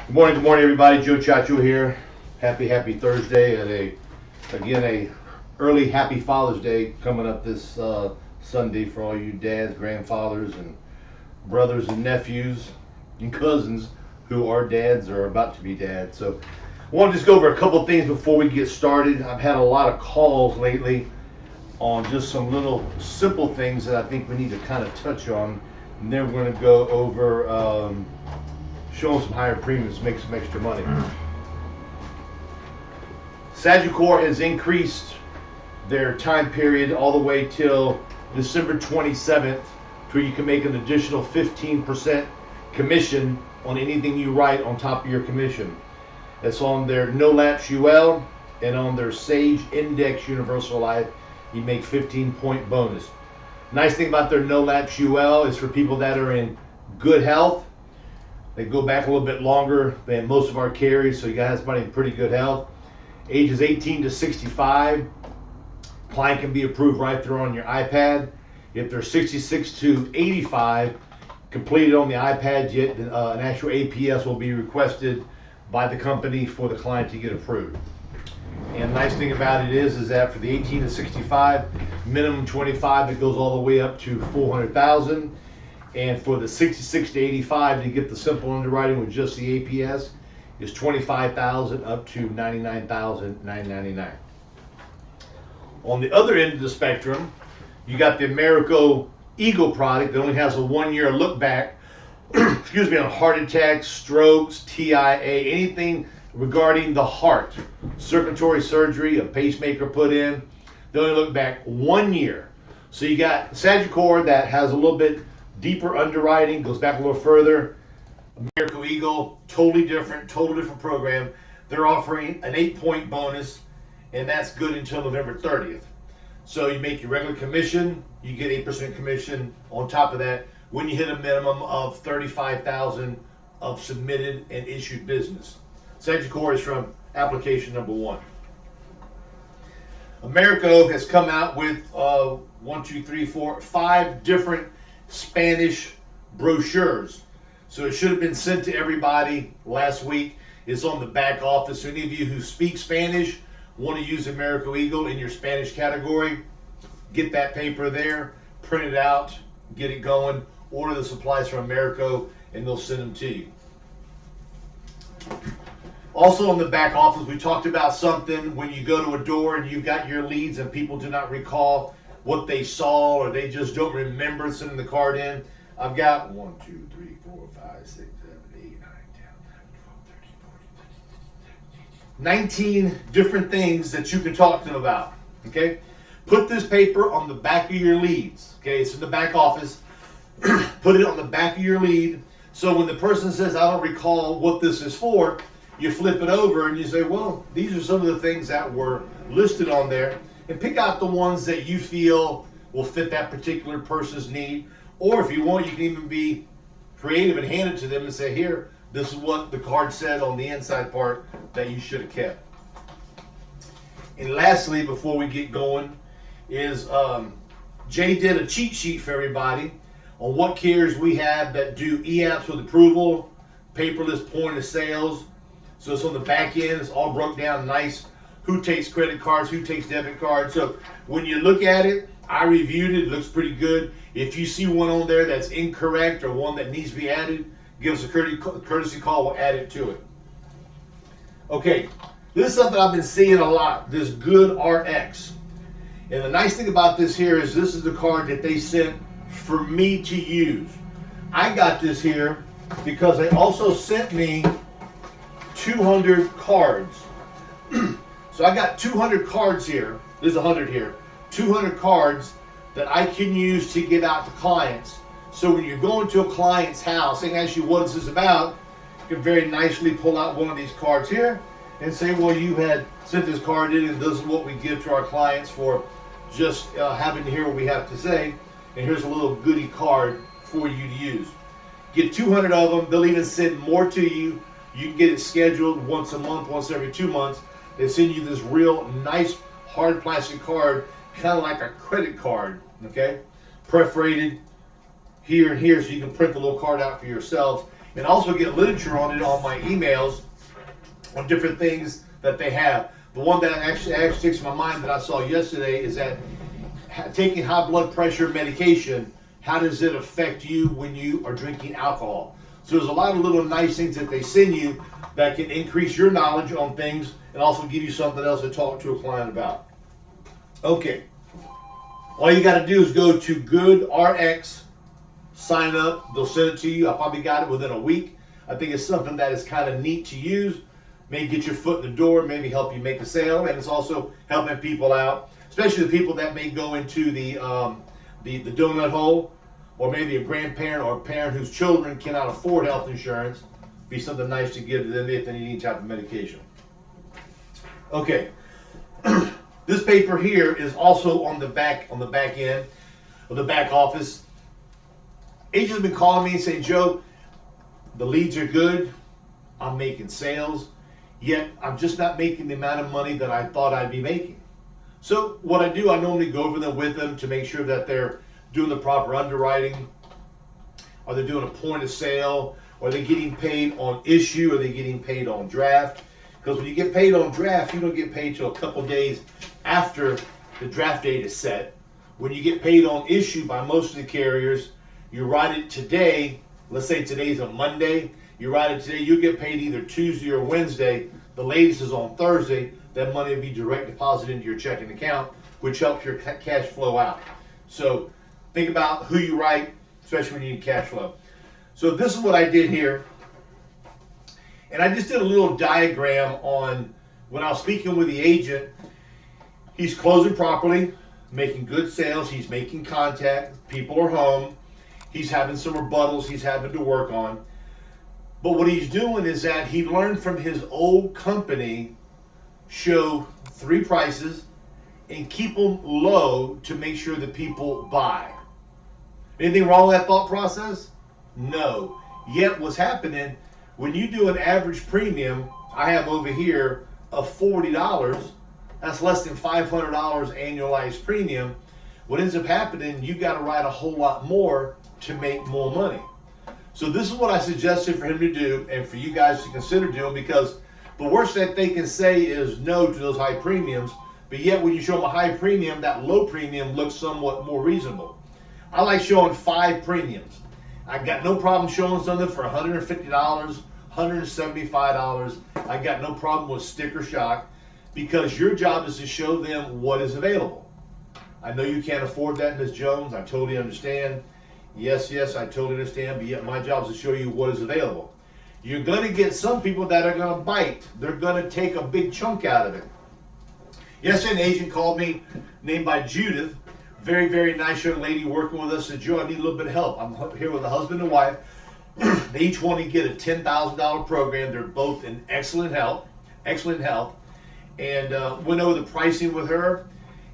Good morning, everybody. Joe Chacho here. Happy Thursday, and a early Happy Father's Day coming up this Sunday for all you dads, grandfathers, and brothers and nephews and cousins who are dads or about to be dads. So, I want to just go over a couple things before we get started. I've had a lot of calls lately on just some little simple things that I think we need to kind of touch on, and then we're going to go over. Show them some higher premiums, make some extra money. Sagicor has increased their time period all the way till December 27th, where you can make an additional 15% commission on anything you write on top of your commission. That's on their No Lapse UL and on their Sage Index Universal Life. You make 15-point bonus. Nice thing about their No Lapse UL is for people that are in good health. They go back a little bit longer than most of our carries, so you guys might in pretty good health. Ages 18 to 65. Client can be approved right there on your iPad. If they're 66 to 85, completed on the iPad, yet an actual APS will be requested by the company for the client to get approved. And the nice thing about it is that for the 18 to 65, minimum 25, it goes all the way up to 400,000. And for the 66 to 85 to get the simple underwriting with just the APS is 25,000 up to 99,999. On the other end of the spectrum, you got the Americo Eagle product that only has a 1-year look back, excuse me, on heart attacks, strokes, TIA, anything regarding the heart, circulatory surgery, a pacemaker put in. They only look back 1 year. So you got Sagicor that has a little bit deeper underwriting, goes back a little further. Americo Eagle, total different program. They're offering an 8-point bonus, and that's good until November 30th. So you make your regular commission, you get 8% commission on top of that when you hit a minimum of 35,000 of submitted and issued business. Sagicor is from application number 1. Americo has come out with 5 different Spanish brochures. So it should have been sent to everybody last week. It's on the back office. So any of you who speak Spanish, want to use Americo Eagle in your Spanish category, get that paper there, print it out, get it going, order the supplies from Americo, and they'll send them to you. Also on the back office, we talked about something when you go to a door and you've got your leads and people do not recall what they saw, or they just don't remember sending the card in. I've got 1, 2, 3, 4, 5, 6, 7, 8, 9, 10, 11, 12, 13, 14, 19 different things that you can talk to them about. Okay? Put this paper on the back of your leads. Okay, it's in the back office. Put it on the back of your lead, so when the person says, I don't recall what this is for, you flip it over and you say, well, these are some of the things that were listed on there. And pick out the ones that you feel will fit that particular person's need. Or if you want, you can even be creative and hand it to them and say, here, this is what the card said on the inside part that you should have kept. And lastly, before we get going, is Jay did a cheat sheet for everybody on what carriers we have that do e-apps with approval, paperless point of sales. So it's on the back end, it's all broke down nice. Who takes credit cards, who takes debit cards. So when you look at it, I reviewed it, it looks pretty good. If you see one on there that's incorrect or one that needs to be added, give us a courtesy call, we'll add it to it. Okay, this is something I've been seeing a lot, this Good RX. And the nice thing about this here is this is the card that they sent for me to use. I got this here because they also sent me 200 cards. So I got 200 cards here. There's 100 here. 200 cards that I can use to give out to clients. So when you're going to a client's house and ask you what is this about, you can very nicely pull out one of these cards here and say, well, you had sent this card in and this is what we give to our clients for just having to hear what we have to say. And here's a little goodie card for you to use. Get 200 of them. They'll even send more to you. You can get it scheduled once a month, once every 2 months. They send you this real nice hard plastic card, kind of like a credit card, okay? Perforated here and here, so you can print the little card out for yourself. and also get literature on it on my emails on different things that they have. The one that actually sticks in my mind that I saw yesterday is that taking high blood pressure medication, how does it affect you when you are drinking alcohol? So there's a lot of little nice things that they send you that can increase your knowledge on things and also give you something else to talk to a client about. Okay. All you got to do is go to GoodRx, sign up. They'll send it to you. I probably got it within a week. I think it's something that is kind of neat to use. Maybe get your foot in the door, maybe help you make a sale, and it's also helping people out, especially the people that may go into the donut hole, or maybe a grandparent or a parent whose children cannot afford health insurance. Be something nice to give to them if they need any type of medication. Okay, this paper here is also on the back end of the back office. Agents have been calling me and saying, Joe, the leads are good, I'm making sales, yet I'm just not making the amount of money that I thought I'd be making. So what I do, I normally go over them with them to make sure that they're doing the proper underwriting. Are they doing a point of sale? Are they getting paid on issue? Are they getting paid on draft? Because when you get paid on draft, you don't get paid till a couple days after the draft date is set. When you get paid on issue by most of the carriers, you write it today. Let's say today's a Monday. You write it today, you get paid either Tuesday or Wednesday. The latest is on Thursday. That money will be direct deposited into your checking account, which helps your cash flow out. So think about who you write, especially when you need cash flow. So this is what I did here. And I just did a little diagram on when I was speaking with the agent. He's closing properly, making good sales. He's making contact. People are home. He's having some rebuttals he's having to work on. But what he's doing is that he learned from his old company, show 3 prices and keep them low to make sure that people buy. Anything wrong with that thought process? No. Yet what's happening, when you do an average premium, I have over here of $40, that's less than $500 annualized premium. What ends up happening, you got to write a whole lot more to make more money. So this is what I suggested for him to do and for you guys to consider doing, because the worst that they can say is no to those high premiums, but yet when you show them a high premium, that low premium looks somewhat more reasonable. I like showing 5 premiums. I got no problem showing something for $150, $175. I got no problem with sticker shock, because your job is to show them what is available. I know you can't afford that, Ms. Jones. I totally understand. Yes, I totally understand, but yet my job is to show you what is available. You're going to get some people that are going to bite. They're going to take a big chunk out of it. Yesterday, an agent called me named by Judith. Very, very nice young lady working with us. Said, Joe, I need a little bit of help. I'm here with a husband and wife. They each want to get a $10,000 program. They're both in excellent health. And went over the pricing with her.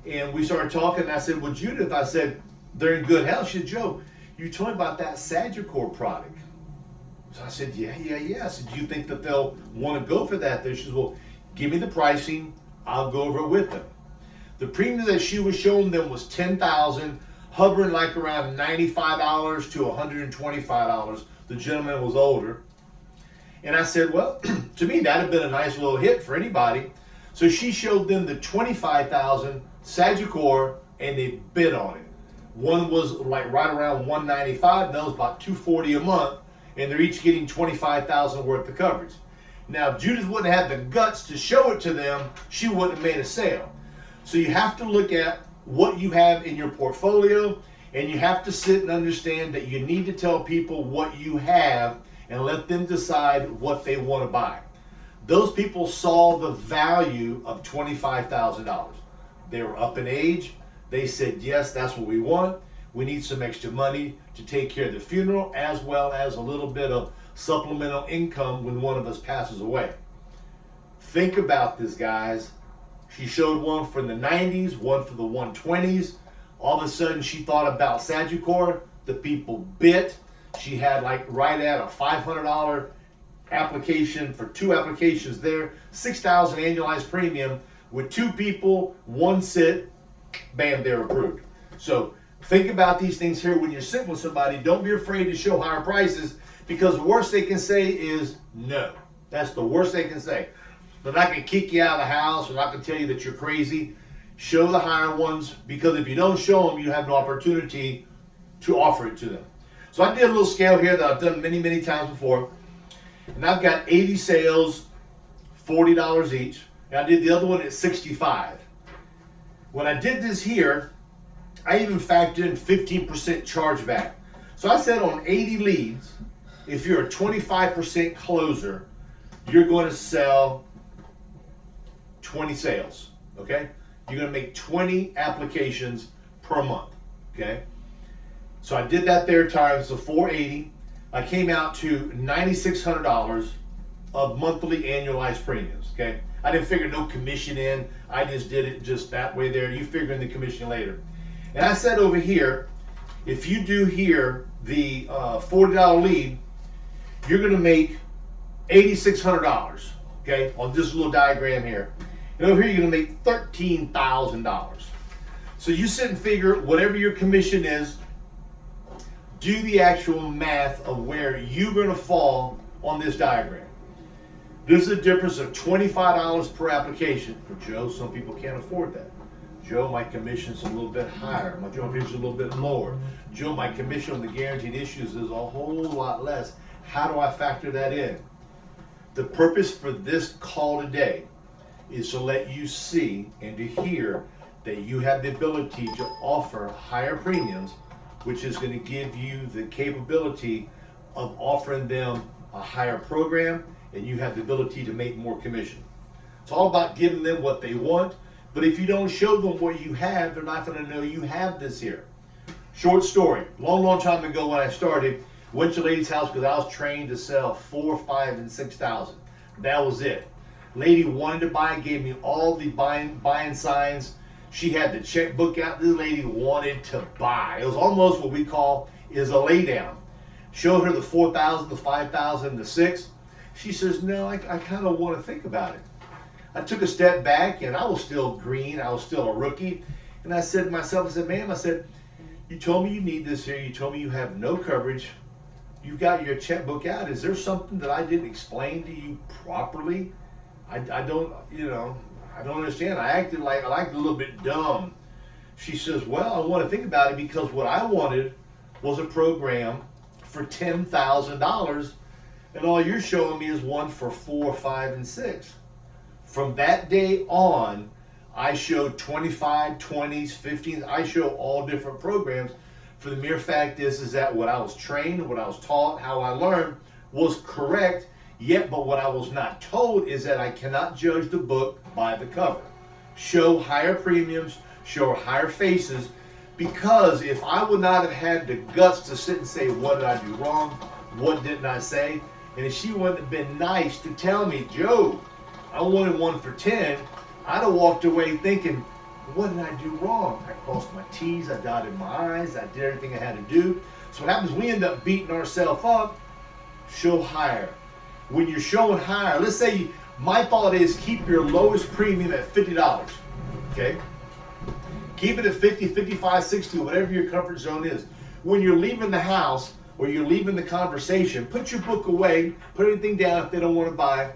And we started talking. And I said, well, Judith, I said, they're in good health. She said, Joe, you told me about that Sagicor product. So I said, yeah. I said, do you think that they'll want to go for that? She says, well, give me the pricing. I'll go over it with them. The premium that she was showing them was $10,000, hovering like around $95 to $125. The gentleman was older. And I said, well, to me, that'd have been a nice little hit for anybody. So she showed them the $25,000 Sagicor, and they bid on it. One was like right around $195, and that was about $240 a month, and they're each getting $25,000 worth of coverage. Now, if Judith wouldn't have the guts to show it to them, she wouldn't have made a sale. So you have to look at what you have in your portfolio, and you have to sit and understand that you need to tell people what you have and let them decide what they want to buy. Those people saw the value of $25,000. They were up in age. They said, yes, that's what we want. We need some extra money to take care of the funeral, as well as a little bit of supplemental income when one of us passes away. Think about this, guys. She showed one from the 90s, one for the 120s. All of a sudden, she thought about Sagicor. The people bit. She had like right at a $500 application for 2 applications there. $6,000 annualized premium with 2 people, 1 sit. Bam, they're approved. So think about these things here when you're sitting with somebody. Don't be afraid to show higher prices, Because the worst they can say is no. That's the worst they can say. They're not going to kick you out of the house. They're not going to tell you that you're crazy. Show the higher ones, because if you don't show them, you have no opportunity to offer it to them. So I did a little scale here that I've done many, many times before. And I've got 80 sales, $40 each. And I did the other one at 65. When I did this here, I even factored in 15% chargeback. So I said on 80 leads, if you're a 25% closer, you're going to sell 20 sales, okay? You're going to make 20 applications per month, okay? So I did that there times the 480. I came out to $9,600 of monthly annualized premiums, okay? I didn't figure no commission in. I just did it just that way there. You figure in the commission later. And I said over here, if you do here the $40 lead, you're going to make $8,600, okay, on this little diagram here. And over here, you're going to make $13,000. So you sit and figure whatever your commission is, do the actual math of where you're going to fall on this diagram. There's a difference of $25 per application. For Joe, some people can't afford that. Joe, my commission's a little bit higher. My commission's a little bit lower. Joe, my commission on the guaranteed issues is a whole lot less. How do I factor that in? The purpose for this call today is to let you see and to hear that you have the ability to offer higher premiums, which is going to give you the capability of offering them a higher program, and you have the ability to make more commission. It's all about giving them what they want, but if you don't show them what you have, they're not going to know you have this here. Short story, long time ago when I started, went to a lady's house because I was trained to sell 4, 5, and 6,000. That was it. Lady wanted to buy, gave me all the buying signs. She had the checkbook out. This lady wanted to buy. It was almost what we call is a lay down. Showed her the 4,000, the 5,000, the 6. She says, no, I kind of want to think about it. I took a step back, and I was still green. I was still a rookie. And I said to myself, I said, ma'am, I said, you told me you need this here. You told me you have no coverage. You've got your checkbook out. Is there something that I didn't explain to you properly? I don't, I don't understand. I acted a little bit dumb. She says, well, I want to think about it because what I wanted was a program for $10,000, and all you're showing me is one for 4, 5, and 6. From that day on, I showed 25, 20s, 15s. I show all different programs. For the mere fact is that what I was trained, what I was taught, how I learned was correct. Yet, but what I was not told is that I cannot judge the book by the cover. Show higher premiums, show higher faces, because if I would not have had the guts to sit and say, what did I do wrong? What didn't I say? And if she wouldn't have been nice to tell me, Joe, I wanted one for 10, I'd have walked away thinking, what did I do wrong? I crossed my T's, I dotted my I's, I did everything I had to do. So what happens, we end up beating ourselves up. Show higher. When you're showing higher, let's say my thought is keep your lowest premium at $50, okay? Keep it at 50, 55, 60, whatever your comfort zone is. When you're leaving the house or you're leaving the conversation, put your book away, put anything down if they don't want to buy.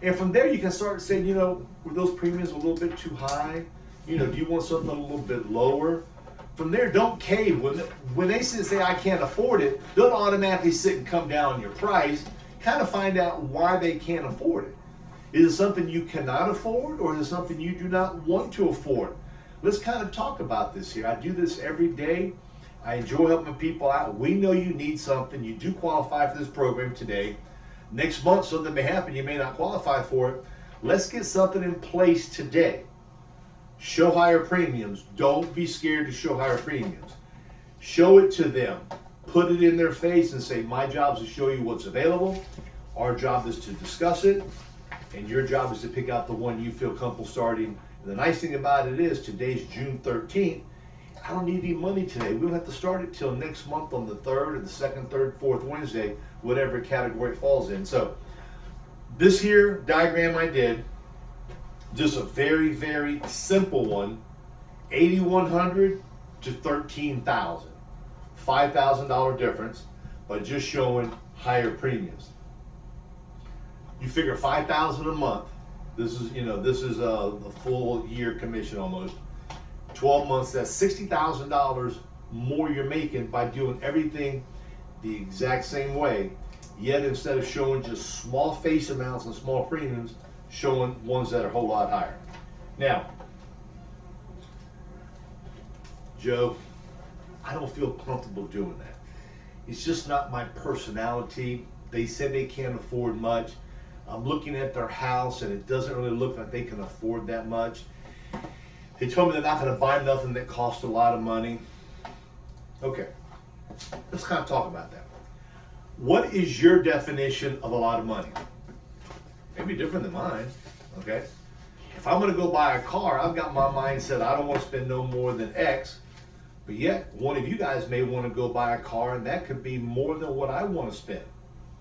And from there you can start saying, were those premiums a little bit too high? Do you want something a little bit lower? From there, don't cave. When they say I can't afford it, don't automatically sit and come down on your price. Kind of find out why they can't afford it. Is it something you cannot afford, or is it something you do not want to afford? Let's kind of talk about this here. I do this every day. I enjoy helping people out. We know you need something. You do qualify for this program today. Next month, something may happen. You may not qualify for it. Let's get something in place today. Show higher premiums. Don't be scared to show higher premiums. Show it to them. Put it in their face and say, my job is to show you what's available. Our job is to discuss it. And your job is to pick out the one you feel comfortable starting. And the nice thing about it is today's June 13th. I don't need any money today. We don't have to start it till next month on the 3rd or the 2nd, 3rd, 4th Wednesday, whatever category it falls in. So this here diagram I did, just a very, very simple one, 8,100 to 13,000. $5,000 difference, but just showing higher premiums. You figure $5,000 a month. This is a full year commission almost. 12 months, that's $60,000 more you're making by doing everything the exact same way. Yet instead of showing just small face amounts and small premiums, showing ones that are a whole lot higher. Now, Joe, I don't feel comfortable doing that. It's just not my personality. They said they can't afford much. I'm looking at their house and it doesn't really look like they can afford that much. They told me they're not going to buy nothing that costs a lot of money. Okay, let's kind of talk about that. What is your definition of a lot of money? Maybe different than mine, okay? If I'm going to go buy a car, I've got my mindset, I don't want to spend no more than X. But yet, one of you guys may want to go buy a car, and that could be more than what I want to spend,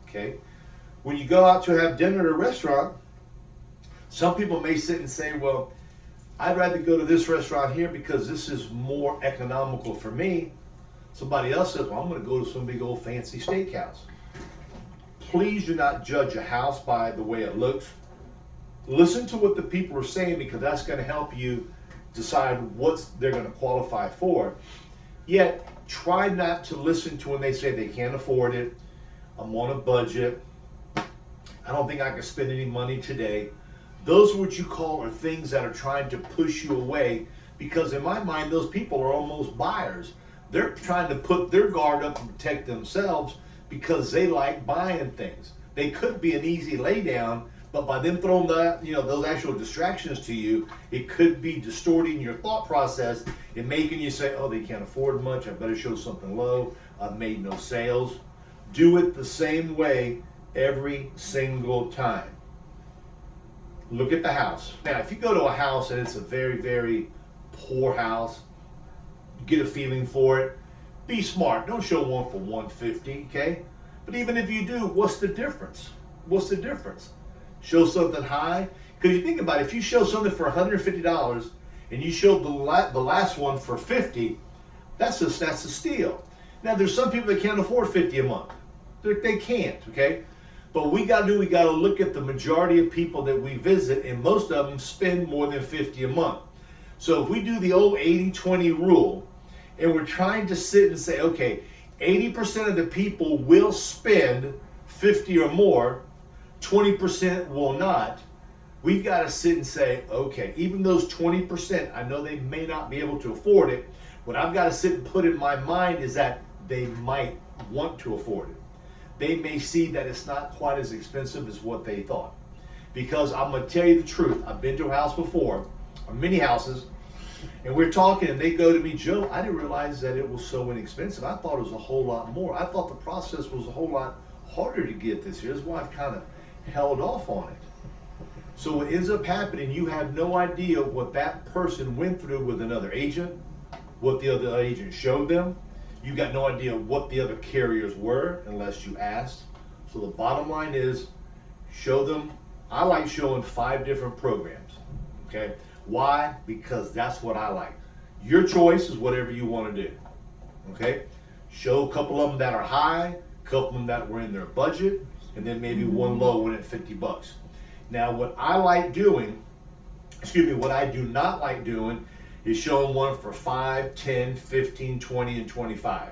okay? When you go out to have dinner at a restaurant, some people may sit and say, well, I'd rather go to this restaurant here because this is more economical for me. Somebody else says, well, I'm going to go to some big old fancy steakhouse. Please do not judge a house by the way it looks. Listen to what the people are saying, because that's going to help you decide what they're going to qualify for. Yet, try not to listen to when they say they can't afford it. I'm on a budget. I don't think I can spend any money today. Those are what you call are things that are trying to push you away, because in my mind, those people are almost buyers. They're trying to put their guard up to protect themselves because they like buying things. They could be an easy lay down, but by them throwing that, those actual distractions to you, it could be distorting your thought process and making you say, oh, they can't afford much, I better show something low, I've made no sales. Do it the same way every single time. Look at the house. Now, if you go to a house and it's a very, very poor house, get a feeling for it. Be smart. Don't show one for $150, okay? But even if you do, what's the difference? What's the difference? Show something high? Because you think about it, if you show something for $150 and you show the last one for $50, that's a steal. Now, there's some people that can't afford $50 a month. They can't, okay? But what we got to do, we got to look at the majority of people that we visit, and most of them spend more than $50 a month. So if we do the old 80-20 rule, and we're trying to sit and say, okay, 80% of the people will spend 50 or more, 20% will not. We've got to sit and say, okay, even those 20%, I know they may not be able to afford it. What I've got to sit and put in my mind is that they might want to afford it. They may see that it's not quite as expensive as what they thought. Because I'm going to tell you the truth. I've been to a house before, or many houses, and we're talking, and they go to me, Joe, I didn't realize that it was so inexpensive. I thought it was a whole lot more. I thought the process was a whole lot harder to get this year. That's why I've kind of held off on it. So what ends up happening, you have no idea what that person went through with another agent, what the other agent showed them. You got no idea what the other carriers were unless you asked. So the bottom line is, show them. I like showing 5 different programs, okay? Why? Because that's what I like. Your choice is whatever you want to do, okay? Show a couple of them that are high, a couple of them that were in their budget, and then maybe one low one at $50. Now, what I like doing, what I do not like doing is showing one for 5, 10, 15, 20, and 25,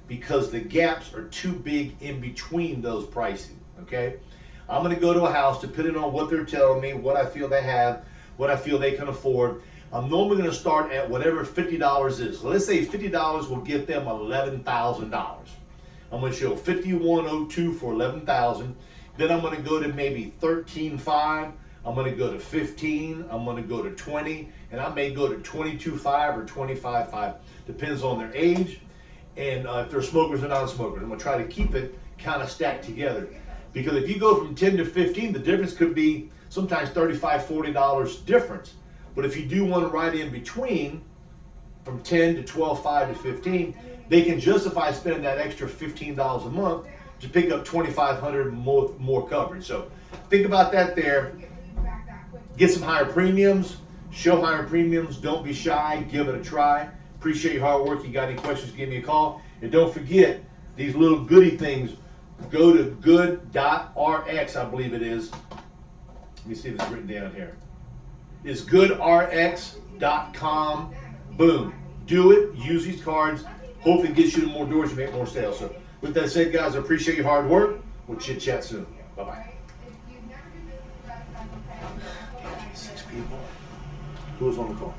because the gaps are too big in between those pricing, okay? I'm gonna go to a house, depending on what they're telling me, what I feel they have, what I feel they can afford. I'm normally gonna start at whatever $50 is. So let's say $50 will give them $11,000. I'm gonna show 5102 for 11,000. Then I'm gonna go to maybe 13.5. I'm gonna go to 15. I'm gonna go to 20, and I may go to 22.5 or 25.5. Depends on their age and if they're smokers or non-smokers. I'm gonna try to keep it kind of stacked together, because if you go from 10 to 15, the difference could be sometimes $35, $40 difference. But if you do one right in between, from 10 to 12.5 to 15, they can justify spending that extra $15 a month to pick up $2,500 more coverage. So think about that there. Get some higher premiums, show higher premiums, don't be shy, give it a try. Appreciate your hard work. You got any questions, give me a call. And don't forget, these little goody things Go to good.rx, I believe it is. Let me see if it's written down here. It's goodrx.com. Boom. Do it. Use these cards. Hopefully it gets you to more doors and make more sales. So with that said, guys, I appreciate your hard work. We'll chit chat soon. Bye-bye. 6 people. Who was on the call?